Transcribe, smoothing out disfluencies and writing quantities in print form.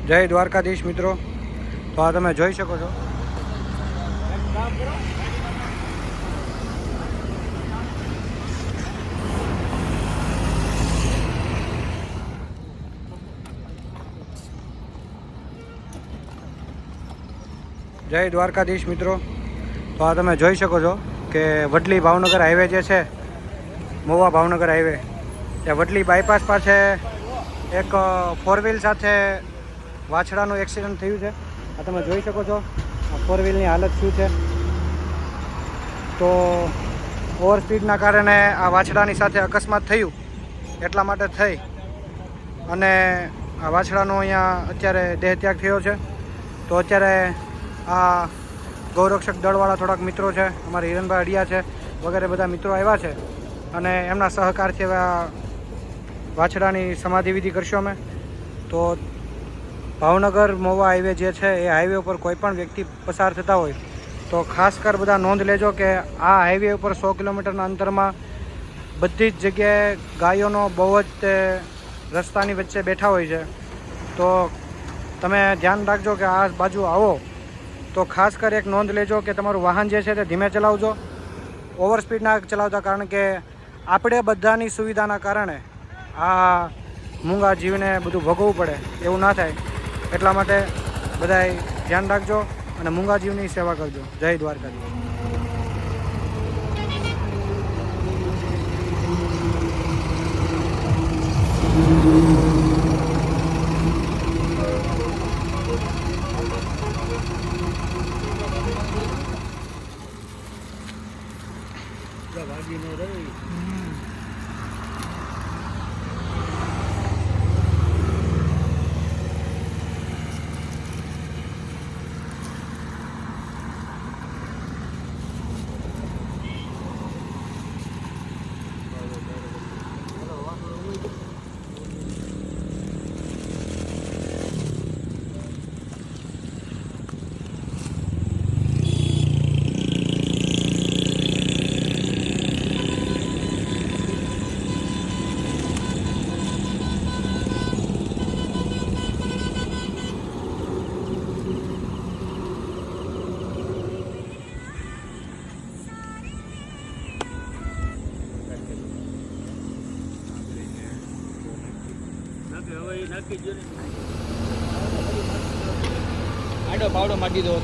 જય દ્વારકાધીશ મિત્રો। તો આ તમે જોઈ શકો છો જય દ્વારકાધીશ મિત્રો। તો આ તમે જોઈ શકો છો કે વડલી ભાવનગર હાઈવે જે છે, મોવા ભાવનગર હાઈવે, એ વડલી બાયપાસ પાસે એક 4 વ્હીલ સાથે વાછડાનું એક્સિડન્ટ થયું છે। આ તમે જોઈ શકો છો આ 4 વ્હીલની હાલત શું છે। તો ઓવર સ્પીડના કારણે આ વાછડાની સાથે અકસ્માત થયું, એટલા માટે થઈ અને આ વાછડાનો અહીંયા અત્યારે દેહ ત્યાગ થયો છે। તો અત્યારે આ ગૌરક્ષક દળવાળા થોડાક મિત્રો છે, અમારા હિરણભાઈ અડિયા છે વગેરે બધા મિત્રો આવ્યા છે અને એમના સહકારથી હવે આ વાછડાની સમાધિ વિધિ કરશું અમે। તો ભાવનગર મોવા હાઈવે જે છે એ હાઈવે ઉપર કોઈ પણ વ્યક્તિ પસાર થતા હોય તો ખાસ કર બધા નોંધ લેજો કે આ હાઈવે ઉપર 100 કિલોમીટરના અંતરમાં બધી જ જગ્યાએ ગાયોનો બહુ જ તે રસ્તાની વચ્ચે બેઠા હોય છે। તો તમે ધ્યાન રાખજો કે આ બાજુ આવો તો ખાસ કર એક નોંધ લેજો કે તમારું વાહન જે છે તે ધીમે ચલાવજો, ઓવર સ્પીડ ના ચલાવતા, કારણ કે આપણે બધાની સુવિધાના કારણે આ મૂંગા જીવને બધું ભોગવવું પડે, એવું ના થાય એટલા માટે બધાય ધ્યાન રાખજો અને મૂંગા જીવની સેવા કરજો। જય દ્વારકાધીશ। આડો પાવડો મારી દો।